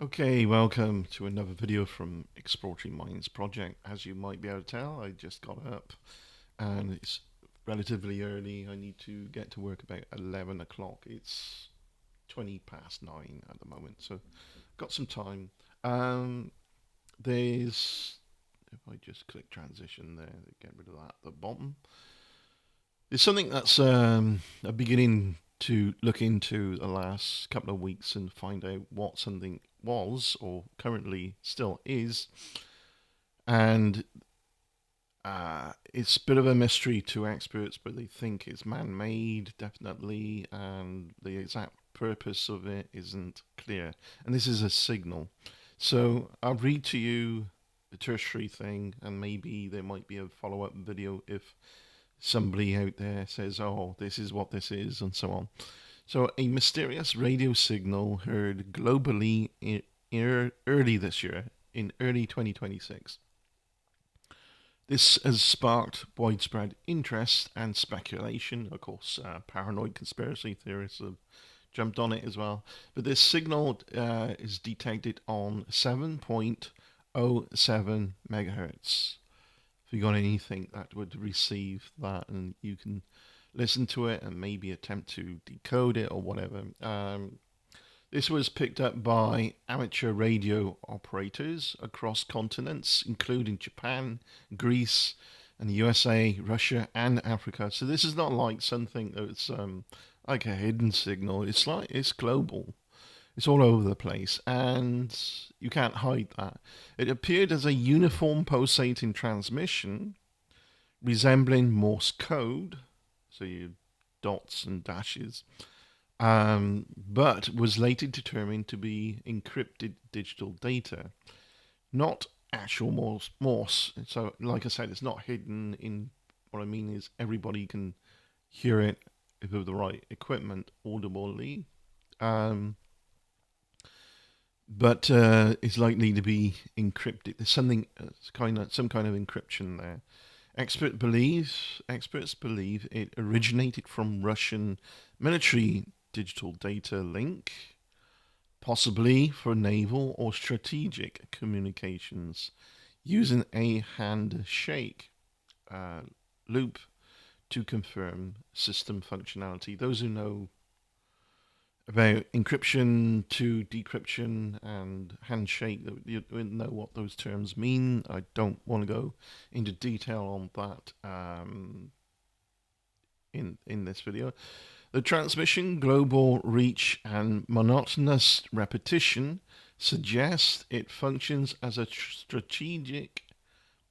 Okay, welcome to another video from Exploratory Minds Project. As you might be able to tell, I just got up and it's relatively early. I need to get to work about 11 o'clock. It's 20 past 9 at the moment, so got some time. Um, there's, if I just click transition there, get rid of that at the bottom. There's something that's a beginning to look into the last couple of weeks and find out what something was or currently still is. And it's a bit of a mystery to experts, but they think it's man made, definitely, and the exact purpose of it isn't clear. And this is a signal. So I'll read to you the tertiary thing, and maybe there might be a follow up video if somebody out there says, oh, this is what this is, and so on. So, a mysterious radio signal heard globally early this year, in early 2026. This has sparked widespread interest and speculation. Of course, paranoid conspiracy theorists have jumped on it as well. But this signal is detected on 7.07 megahertz. If you got anything that would receive that, and you can listen to it and maybe attempt to decode it or whatever. This was picked up by amateur radio operators across continents, including Japan, Greece, and the USA, Russia, and Africa. So this is not like something that's like a hidden signal. It's global. It's all over the place, and you can't hide that. It appeared as a uniform pulsating transmission resembling Morse code, so you dots and dashes, but was later determined to be encrypted digital data, not actual Morse. So, like I said, it's not hidden. In what I mean is everybody can hear it if with the right equipment audibly. Um, but it's likely to be encrypted. There's something, some kind of encryption there. Experts believe it originated from Russian military digital data link, possibly for naval or strategic communications, using a handshake uh, loop to confirm system functionality. Those who know about encryption to decryption and handshake, you know what those terms mean. I don't want to go into detail on that in this video. The transmission, global reach, and monotonous repetition suggest it functions as a strategic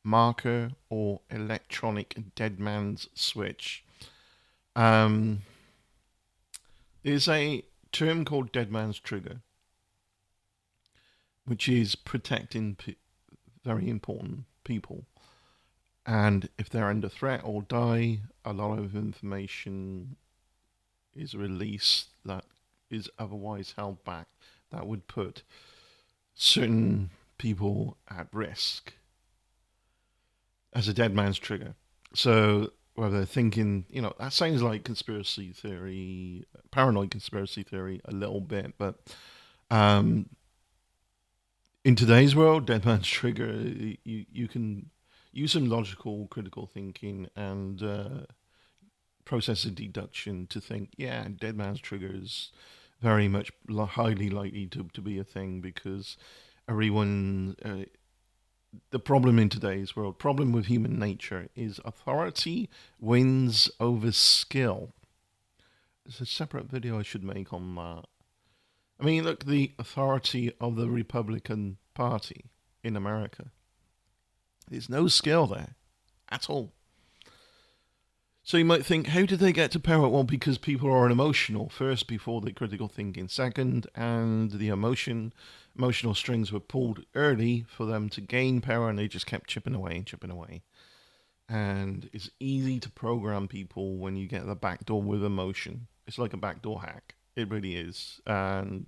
marker or electronic dead man's switch. Um, there's a term called dead man's trigger, which is protecting very important people. And if they're under threat or die, a lot of information is released that is otherwise held back. That would put certain people at risk as a dead man's trigger. So whether they're thinking, that sounds like conspiracy theory, paranoid conspiracy theory a little bit, but um, in today's world, dead man's trigger, you can use some logical, critical thinking and process of deduction to think, yeah, dead man's trigger is very much highly likely to be a thing because everyone. The problem in today's world, problem with human nature, is authority wins over skill. There's a separate video I should make on that. I mean, look, the authority of the Republican Party in America. There's no skill there at all. So you might think, how did they get to power? Well, because people are emotional first before the critical thinking second, and the emotional strings were pulled early for them to gain power, and they just kept chipping away and chipping away. And it's easy to program people when you get the back door with emotion. It's like a backdoor hack. It really is. And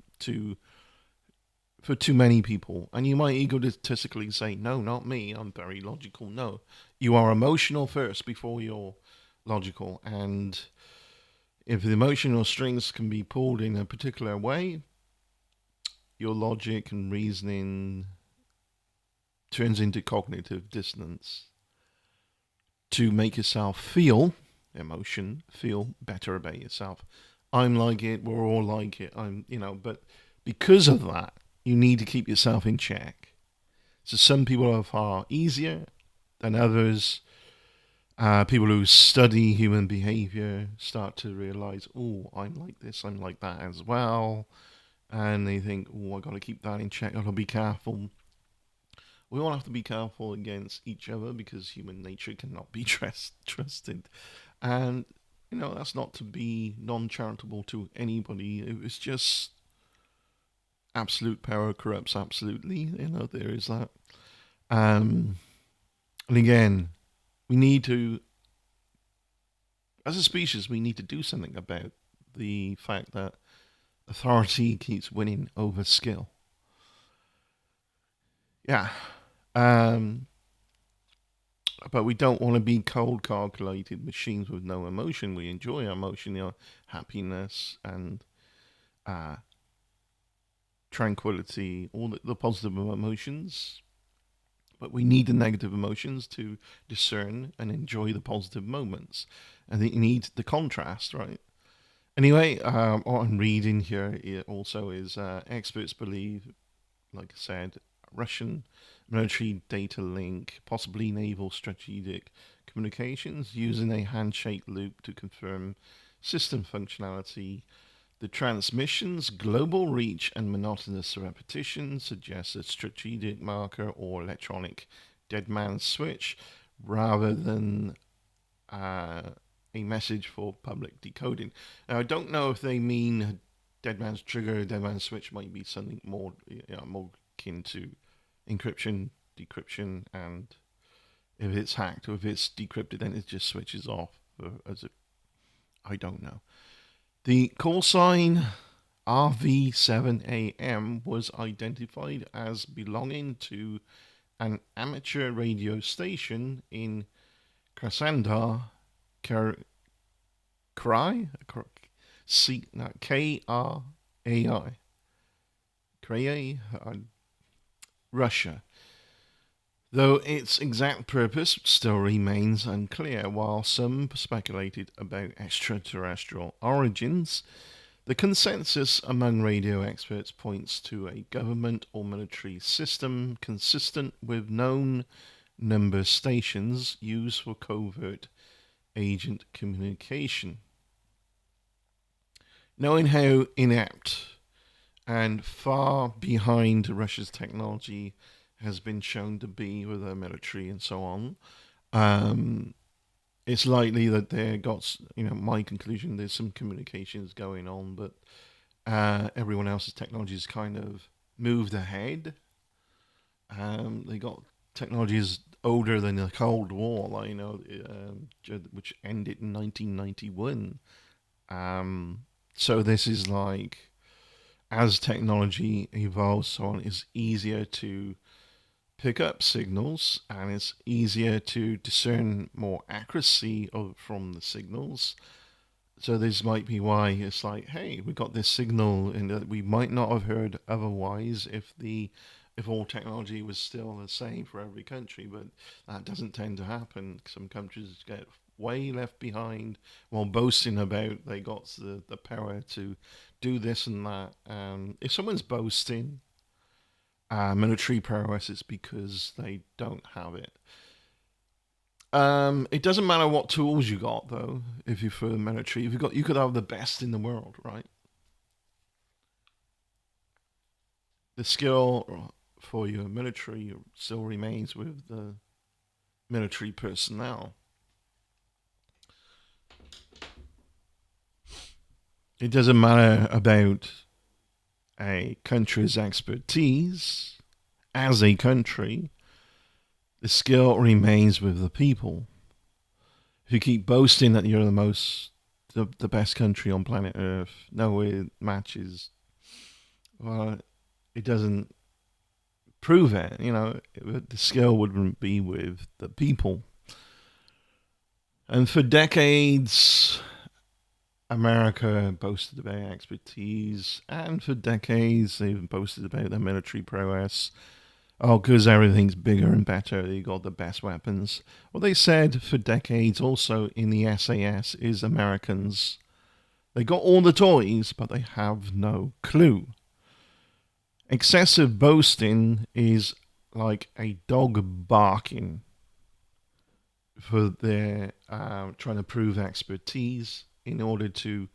for too many people. And you might egotistically say, no, not me. I'm very logical. No, you are emotional first before you're logical. And if the emotional strings can be pulled in a particular way, your logic and reasoning turns into cognitive dissonance to make yourself feel better about yourself. I'm like it, we're all like it. But because of that, you need to keep yourself in check. So some people are far easier than others. People who study human behavior start to realize, oh, I'm like this, I'm like that as well. And they think, oh, I got to keep that in check, I got to be careful. We all have to be careful against each other because human nature cannot be trusted. And, that's not to be non charitable to anybody. It was just absolute power corrupts absolutely. There is that. And again, we need to, as a species, we need to do something about the fact that authority keeps winning over skill. Yeah. But we don't want to be cold, calculated machines with no emotion. We enjoy our emotion, happiness and tranquility, all the positive emotions. But we need the negative emotions to discern and enjoy the positive moments. And you need the contrast, right? Anyway, what I'm reading here also is experts believe, like I said, Russian military data link, possibly naval strategic communications, using a handshake loop to confirm system functionality. The transmission's global reach and monotonous repetition suggests a strategic marker or electronic dead man switch rather than a message for public decoding. Now, I don't know if they mean dead man's trigger, dead man's switch might be something more, more akin to encryption, decryption, and if it's hacked or if it's decrypted, then it just switches off. I don't know. The call sign RV7AM was identified as belonging to an amateur radio station in Krasnodar, Krai, Krai, Krai, Russia. Though its exact purpose still remains unclear, while some speculated about extraterrestrial origins, the consensus among radio experts points to a government or military system consistent with known number stations used for covert agent communication. Knowing how inept and far behind Russia's technology has been shown to be with their military and so on, it's likely that they got, my conclusion, there's some communications going on, but everyone else's technology has kind of moved ahead. They got technologies older than the Cold War, which ended in 1991. So this is like, as technology evolves, so on, it's easier to pick up signals and it's easier to discern more accuracy from the signals. So this might be why it's like, hey, we got this signal and that we might not have heard otherwise if all technology was still the same for every country, but that doesn't tend to happen. Some countries get way left behind while boasting about they got the power to do this and that. If someone's boasting military prowess, it's because they don't have it. It doesn't matter what tools you got, though. If you're for the military, you could have the best in the world, right? The skill for your military still remains with the military personnel. It doesn't matter about a country's expertise as a country. The skill remains with the people. If you keep boasting that you're the best country on planet Earth, nowhere matches. Well, it doesn't prove it. The skill wouldn't be with the people. And for decades, America boasted about expertise, and for decades they've boasted about their military prowess. Oh, because everything's bigger and better, they got the best weapons. What they said for decades also in the SAS is Americans, they got all the toys, but they have no clue. Excessive boasting is like a dog barking for their trying to prove expertise in order to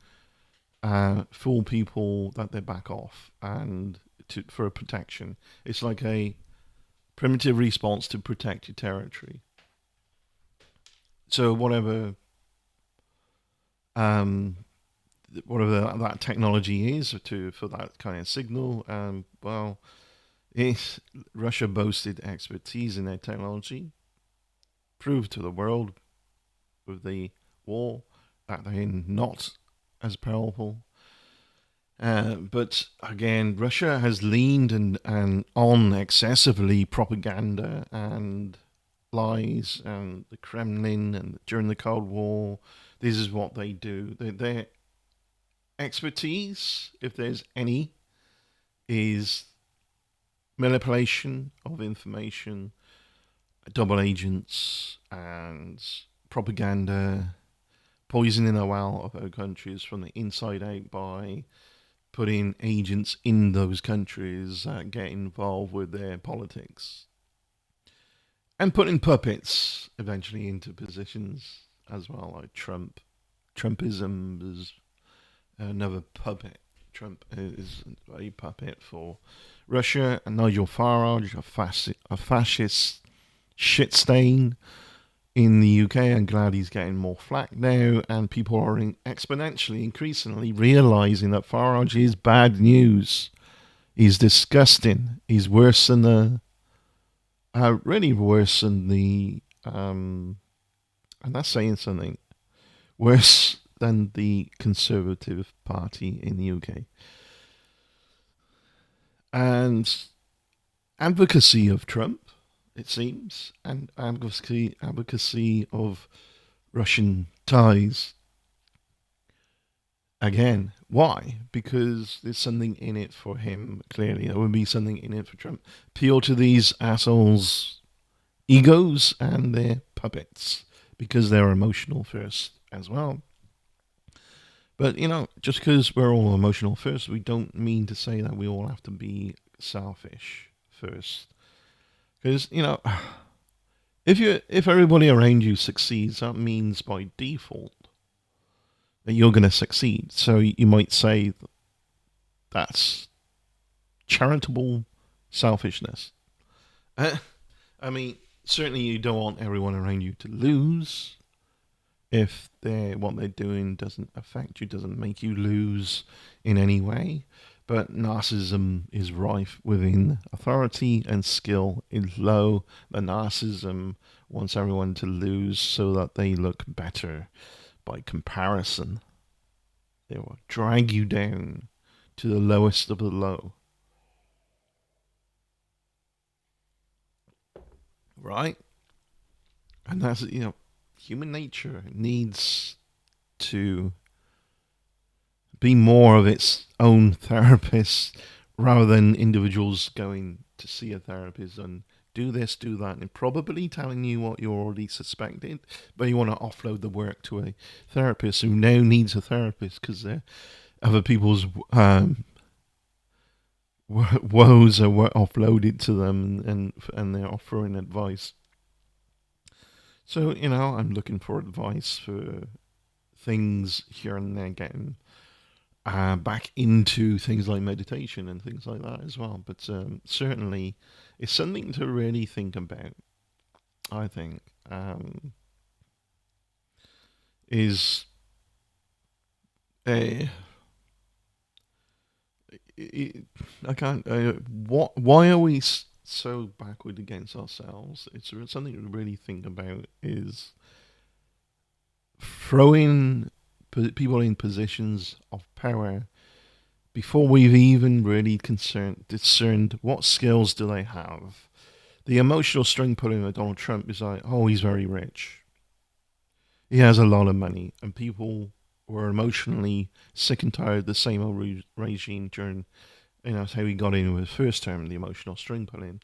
fool people that they back off and for a protection. It's like a primitive response to protect your territory. So um, whatever that technology is for that kind of signal, well, if Russia boasted expertise in their technology, proved to the world with the war that they're not as powerful. But again, Russia has leaned and on excessively propaganda and lies, and the Kremlin, and during the Cold War, this is what they do. Their expertise, if there's any, is manipulation of information, double agents, and propaganda, poisoning the well of our countries from the inside out by putting agents in those countries that get involved with their politics, and putting puppets eventually into positions as well, like Trump. Trumpism is another puppet. Trump is a puppet for Russia, and Nigel Farage, a fascist shit stain in the UK. I'm glad he's getting more flack now, and people are exponentially, increasingly realizing that Farage is bad news. He's disgusting. He's worse than really worse than and that's saying something, worse than the Conservative Party in the UK. And advocacy of Trump, it seems, and advocacy of Russian ties. Again, why? Because there's something in it for him, clearly. There would be something in it for Trump. Appeal to these assholes' egos and their puppets, because they're emotional first as well. But, just because we're all emotional first, we don't mean to say that we all have to be selfish first. Because, if everybody around you succeeds, that means by default that you're going to succeed. So you might say that's charitable selfishness. I mean, certainly you don't want everyone around you to lose. If what they're doing doesn't affect you, doesn't make you lose in any way. But narcissism is rife within authority, and skill is low. The narcissism wants everyone to lose so that they look better by comparison. They will drag you down to the lowest of the low. Right? And that's, human nature needs to be more of its own therapist rather than individuals going to see a therapist and do this, do that, and probably telling you what you already suspected, but you want to offload the work to a therapist who now needs a therapist because other people's woes are offloaded to them, and they're offering advice. So, I'm looking for advice for things here and there, getting back into things like meditation and things like that as well. But certainly, it's something to really think about. I think is a. I can't. What? Why are we so backward against ourselves? It's something to really think about. Is throwing people in positions of power before we've even really discerned what skills do they have. The emotional string pulling of Donald Trump is like, oh, he's very rich. He has a lot of money, and people were emotionally sick and tired of the same old regime during, that's how he got in with his first term, the emotional string pulling.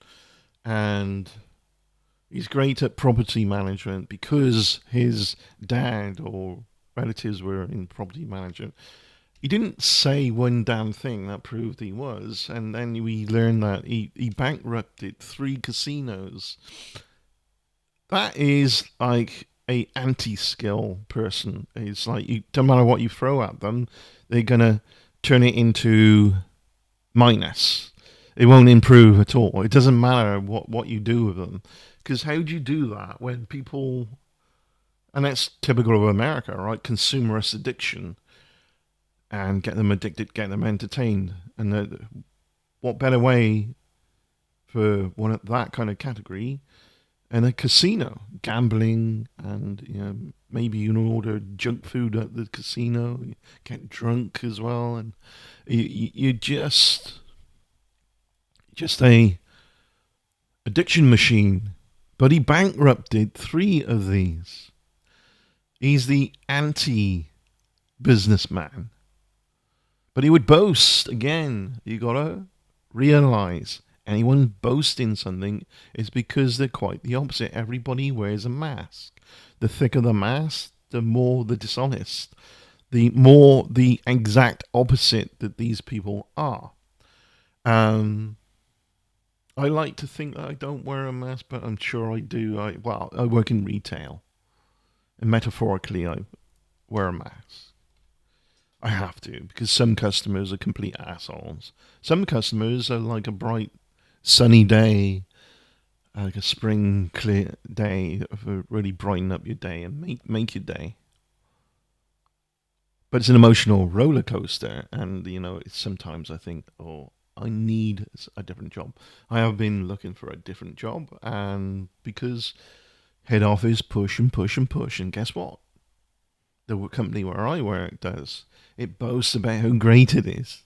And he's great at property management because his dad or relatives were in property management. He didn't say one damn thing that proved he was, and then we learned that he bankrupted 3 casinos. That is like a anti-skill person. It's like you don't matter what you throw at them, they're gonna turn it into minus. It won't improve at all. It doesn't matter what you do with them, because how do you do that when people? And that's typical of America, right? Consumerist addiction, and get them addicted, get them entertained, and what better way for one of that kind of category and a casino, gambling, and maybe you order junk food at the casino, you get drunk as well, and you just a addiction machine. But he bankrupted 3 of these. He's the anti-businessman. But he would boast again. You gotta realize anyone boasting something is because they're quite the opposite. Everybody wears a mask. The thicker the mask, the more the dishonest, the more the exact opposite that these people are. I like to think that I don't wear a mask, but I'm sure I do. I work in retail, and metaphorically, I wear a mask. I have to, because some customers are complete assholes. Some customers are like a bright, sunny day, like a spring clear day, for really brighten up your day and make your day. But it's an emotional roller coaster, and sometimes I think, oh, I need a different job. I have been looking for a different job, and because head office push and push and push, and guess what? The company where I work does. It boasts about how great it is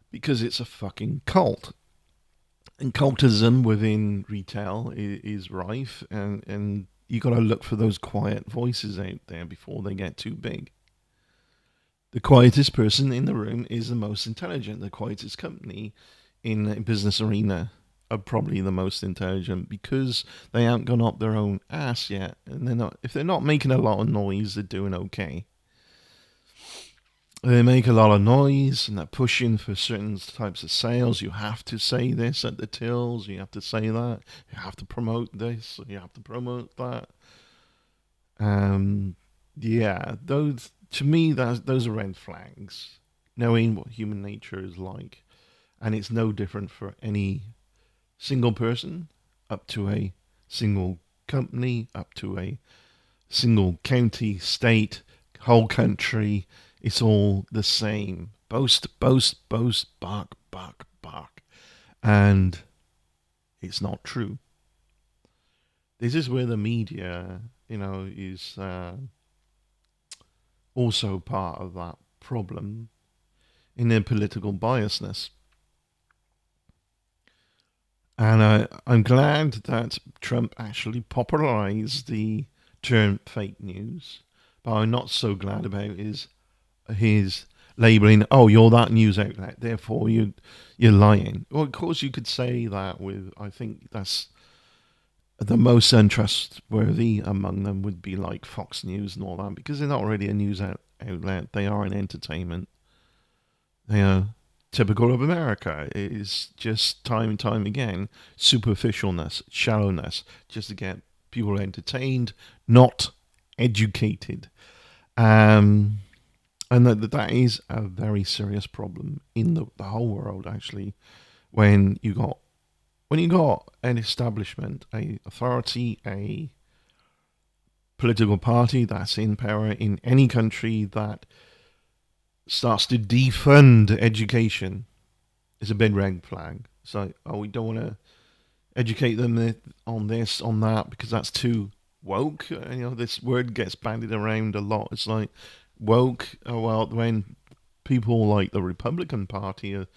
because it's a fucking cult. And cultism within retail is rife, and you got to look for those quiet voices out there before they get too big. The quietest person in the room is the most intelligent. The quietest company in a business arena are probably the most intelligent because they haven't gone up their own ass yet, and they're not. If they're not making a lot of noise, they're doing okay. They make a lot of noise and they're pushing for certain types of sales. You have to say this at the tills. You have to say that. You have to promote this. You have to promote that. Yeah, those to me, those are red flags. Knowing what human nature is like, and it's no different for any single person, up to a single company, up to a single county, state, whole country. It's all the same. Boast, boast, boast, bark, bark, bark. And it's not true. This is where the media, is also part of that problem in their political biasness. And I'm glad that Trump actually popularized the term fake news. But I'm not so glad about his labeling, oh, you're that news outlet, therefore you're lying. Well, of course you could say that with, I think that's the most untrustworthy among them would be like Fox News and all that, because they're not really a news outlet, they are an entertainment. They are typical of America. It is just time and time again superficialness, shallowness, just to get people entertained, not educated. And that is a very serious problem in the whole world, actually, when you got an establishment, a authority, a political party that's in power in any country that starts to defund education. It's a big red flag. It's like, oh, we don't want to educate them on this, on that, because that's too woke. This word gets bandied around a lot. It's like woke. Oh, well, when people like the Republican Party are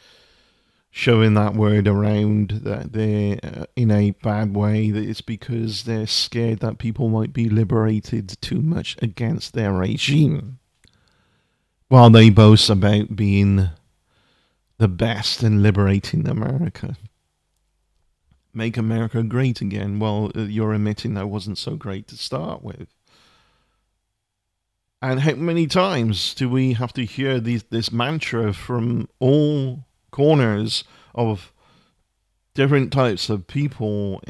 showing that word around that they're in a bad way, that it's because they're scared that people might be liberated too much against their regime. While they boast about being the best in liberating America. Make America great again. Well, you're admitting that wasn't so great to start with. And how many times do we have to hear this mantra from all corners of different types of people,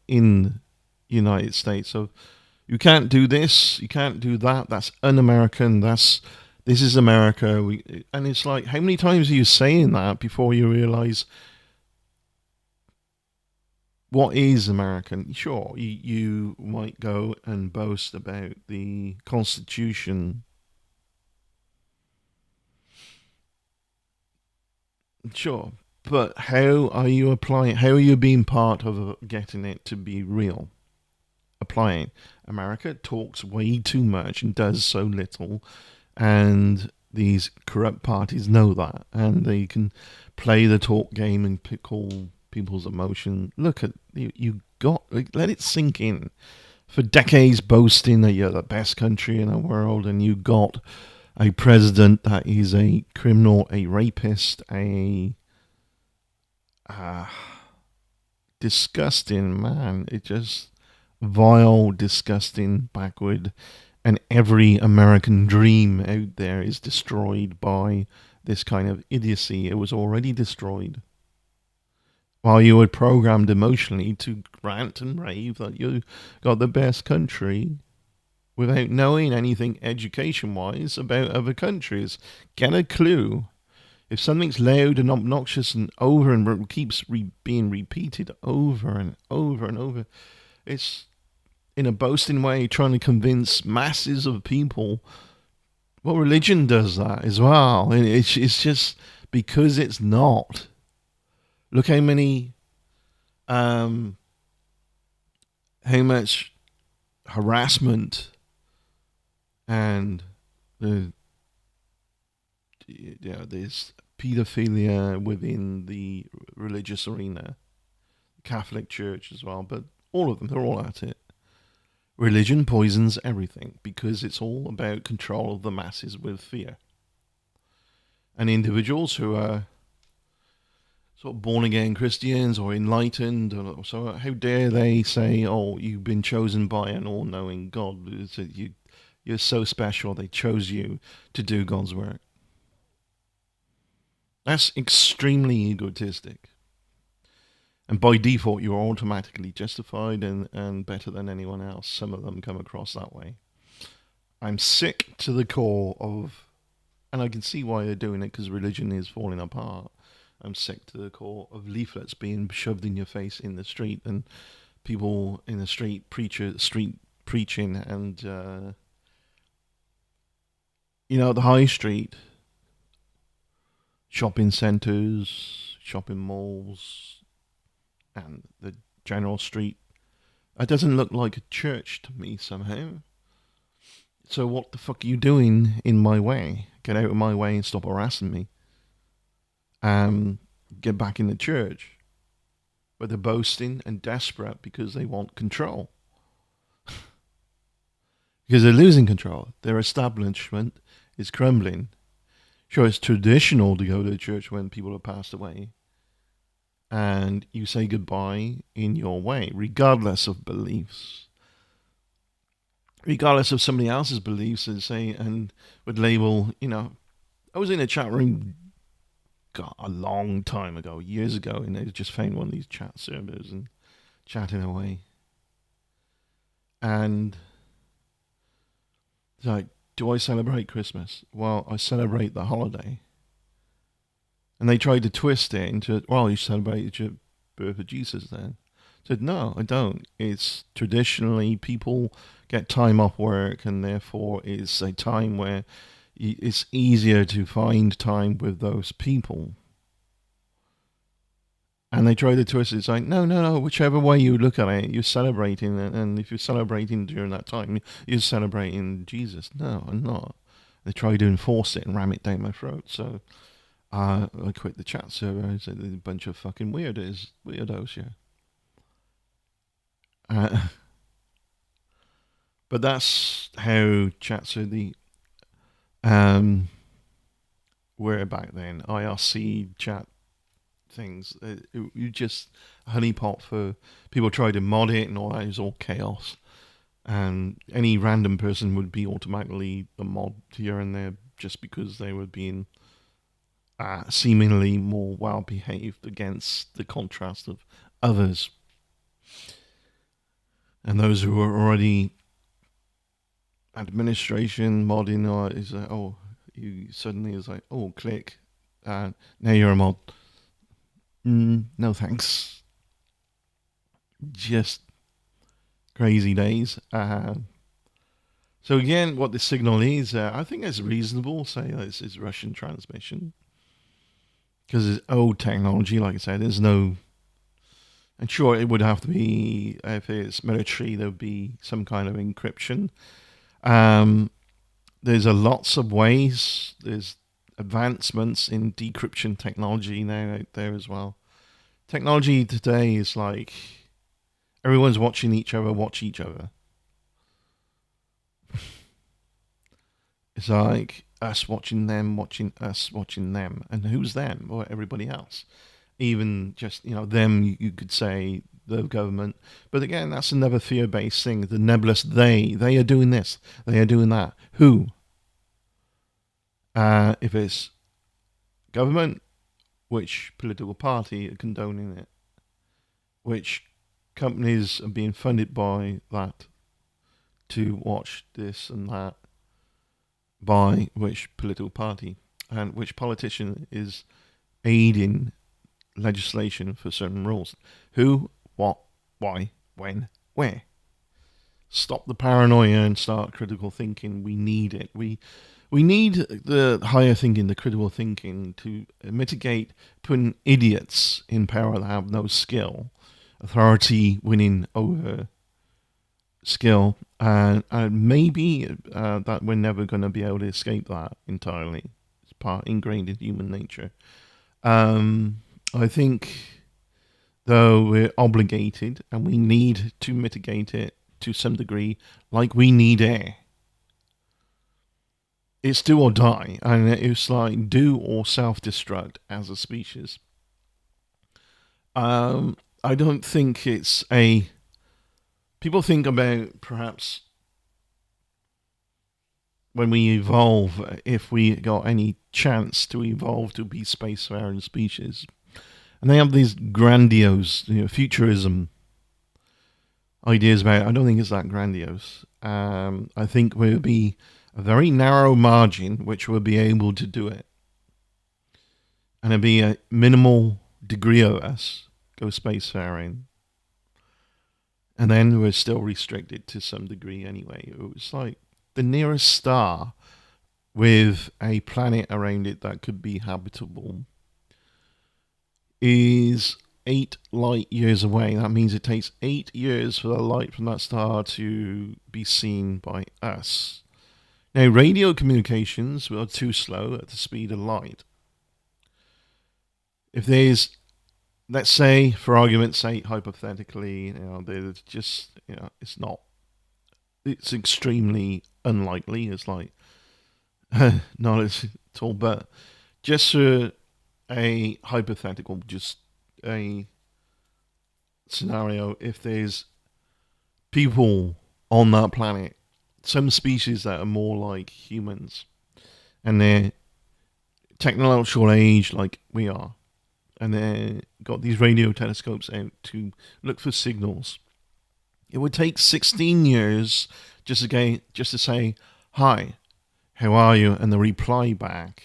in United States? So you can't do this, you can't do that. That's un-American. This is America. And it's like, how many times are you saying that before you realize what is American? Sure, you might go and boast about the Constitution. Sure, but how are you applying? How are you being part of getting it to be real? Applying. America talks way too much and does so little, and these corrupt parties know that, and they can play the talk game and call people's emotion. Look at you got let it sink in. For decades, boasting that you're the best country in the world, and you got a president that is a criminal, a rapist, a uh, disgusting man. It just vile, disgusting, backward, and every American dream out there is destroyed by this kind of idiocy. It was already destroyed. While you were programmed emotionally to rant and rave that you got the best country without knowing anything education wise about other countries. Get a clue. If something's loud and obnoxious and over and keeps being repeated over and over and over, it's in a boasting way trying to convince masses of people. Well, religion does that as well. And it's just because it's not. Look how many, how much harassment and the there's pedophilia within the religious arena, Catholic Church as well, but all of them, they're all at it. Religion poisons everything because it's all about control of the masses with fear. And individuals who are sort of born again Christians or enlightened, or so, how dare they say, "Oh, you've been chosen by an all-knowing God"? You're so special. They chose you to do God's work. That's extremely egotistic. And by default, you're automatically justified and better than anyone else. Some of them come across that way. I'm sick to the core of, and I can see why they're doing it because religion is falling apart. I'm sick to the core of leaflets being shoved in your face in the street and people in the street preaching and the high street, shopping centres, shopping malls, and the general street. It doesn't look like a church to me somehow. So what the fuck are you doing in my way? Get out of my way and stop harassing me. Get back in the church. But they're boasting and desperate because they want control. Because they're losing control. Their establishment is crumbling. Sure, it's traditional to go to church when people have passed away. And you say goodbye in your way, regardless of beliefs. Regardless of somebody else's beliefs, and would label, I was in a chat room a long time ago, years ago, and I just found one of these chat servers and chatting away. And it's like, do I celebrate Christmas? Well, I celebrate the holiday. And they tried to twist it into, well, you celebrated your birth of Jesus then. I said, no, I don't. It's traditionally people get time off work, and therefore it's a time where it's easier to find time with those people. And they try to twist it. It's like, no. Whichever way you look at it, you're celebrating it. And if you're celebrating during that time, you're celebrating Jesus. No, I'm not. They try to enforce it and ram it down my throat. So I quit the chat server. I said, a bunch of fucking weirdos here. But that's how chats are Where back then, IRC chat things, you just honeypot for people try to mod it and all that. It was all chaos, and any random person would be automatically a mod here and there just because they were being seemingly more well behaved against the contrast of others. And those who were already administration modding, or is like, oh, you suddenly is like, oh, click, now you're a mod. No thanks. Just crazy days. So again, what the signal is, I think it's reasonable. Say this is Russian transmission because it's old technology. Like I said, there's no. And sure, it would have to be if it's military. There would be some kind of encryption. There's lots of ways. There's advancements in decryption technology now out there as well. Technology today is like everyone's watching each other watch each other. It's like us watching them, watching us, watching them. And who's them? Well, everybody else. Even just, them, you could say the government. But again, that's another fear-based thing. The nebulous they are doing this, they are doing that. Who? If it's government, which political party are condoning it? Which companies are being funded by that to watch this and that? By which political party? And which politician is aiding legislation for certain rules? Who, what, why, when, where? Stop the paranoia and start critical thinking. We need it. We need the higher thinking, the critical thinking to mitigate putting idiots in power that have no skill, authority winning over skill, and maybe that we're never going to be able to escape that entirely. It's part ingrained in human nature. I think, though, we're obligated and we need to mitigate it to some degree, like we need air. It's do or die, and it's like do or self-destruct as a species. I don't think it's a. People think about perhaps when we evolve, if we got any chance to evolve to be spacefaring species, and they have these grandiose, futurism ideas about it. I don't think it's that grandiose. I think we'll be a very narrow margin which will be able to do it. And it'll be a minimal degree of us go spacefaring. And then we're still restricted to some degree anyway. It was like the nearest star with a planet around it that could be habitable is 8 light years away. That means it takes 8 years for the light from that star to be seen by us. Now, radio communications are too slow at the speed of light. If there's, let's say, for argument's sake, hypothetically, there's just, it's not, it's extremely unlikely. It's like, not at all, but just for a hypothetical, just a scenario, if there's people on that planet, some species that are more like humans, and they're technological age like we are, and they got these radio telescopes out to look for signals. It would take 16 years just to say, hi, how are you? And the reply back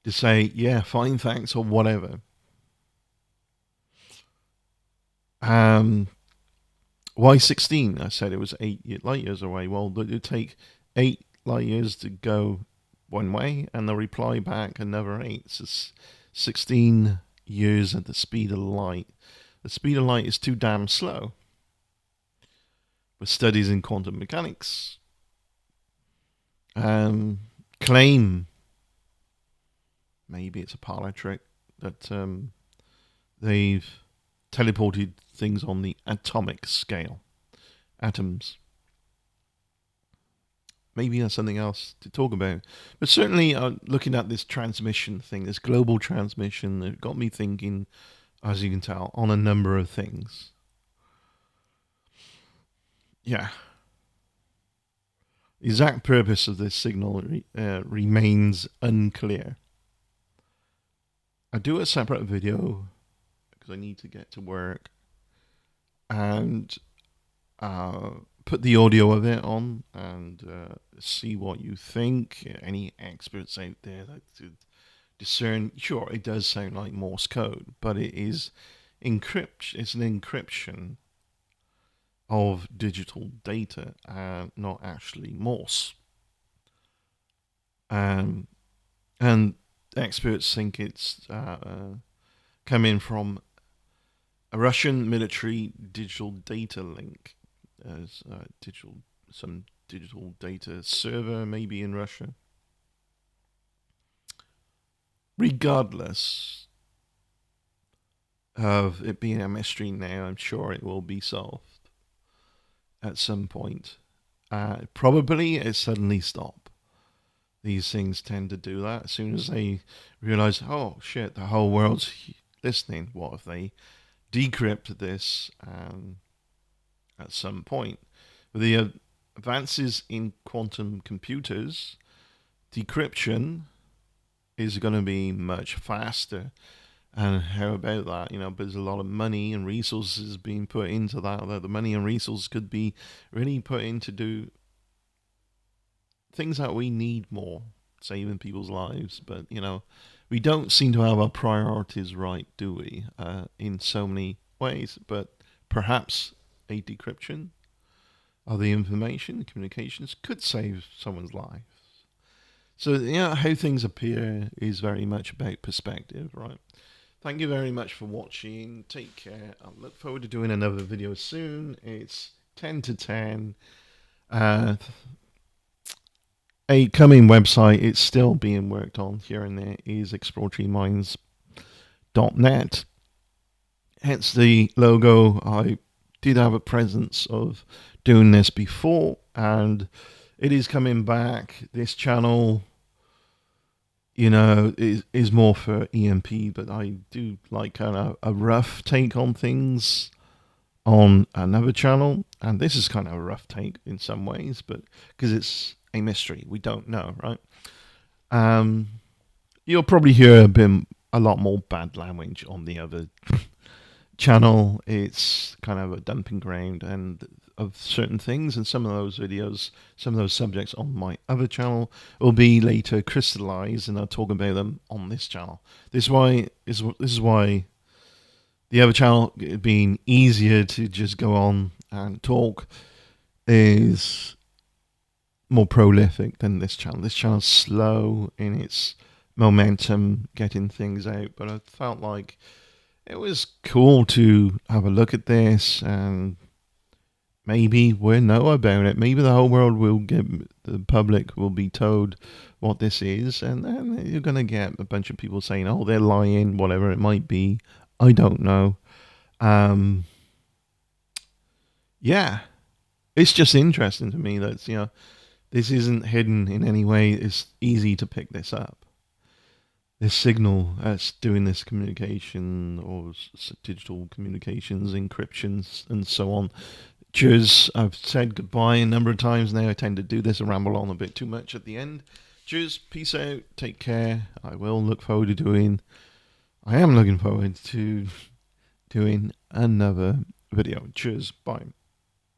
to say, yeah, fine, thanks, or whatever. Why 16? I said it was 8 light years away. Well, it would take 8 light years to go one way, and the reply back another 8. So 16 years at the speed of light. The speed of light is too damn slow. With studies in quantum mechanics, claim, maybe it's a parlor trick, that they've teleported things on the atomic scale, atoms. maybe that's something else to talk about. But certainly, looking at this transmission thing, this global transmission, it got me thinking, as you can tell, on a number of things. Yeah. The exact purpose of this signal remains unclear. I do a separate video because I need to get to work and put the audio of it on and see what you think. Any experts out there that could discern? Sure, it does sound like Morse code, but it is encryption. It's an encryption of digital data, not actually Morse. And experts think it's coming from a Russian military digital data link, as some digital data server maybe in Russia. Regardless of it being a mystery now, I'm sure it will be solved at some point. Probably it suddenly stop. These things tend to do that as soon as they realize, oh shit, the whole world's listening. What if they decrypt this at some point? With the advances in quantum computers, decryption is going to be much faster. And how about that? You know, there's a lot of money and resources being put into that. The money and resources could be really put into do things that we need more, saving people's lives. But, you know, we don't seem to have our priorities right, do we? In so many ways. But perhaps a decryption of the information, communications, could save someone's life. So, you know, how things appear is very much about perspective, right? Thank you very much for watching. Take care. I look forward to doing another video soon. It's 10 to 10. A coming website, it's still being worked on here and there, is exploratoryminds.net. Hence the logo. I did have a presence of doing this before, and it is coming back. This channel, you know, is more for EMP, but I do like kind of a rough take on things on another channel, and this is kind of a rough take in some ways, but because it's a mystery, we don't know, right? You'll probably hear a lot more bad language on the other channel. It's kind of a dumping ground and of certain things, and some of those videos, some of those subjects on my other channel will be later crystallized, and I'll talk about them on this channel. This is why the other channel, being easier to just go on and talk, is more prolific than this channel. This channel's slow in its momentum, getting things out, but I felt like it was cool to have a look at this, and maybe we'll know about it. Maybe the whole world will the public will be told what this is, and then you're going to get a bunch of people saying, oh, they're lying, whatever it might be. I don't know. Yeah, it's just interesting to me that, you know, this isn't hidden in any way. It's easy to pick this up. This signal that's doing this communication or digital communications, encryptions, and so on. Cheers. I've said goodbye a number of times now. I tend to do this and ramble on a bit too much at the end. Cheers. Peace out. Take care. I am looking forward to doing another video. Cheers. Bye.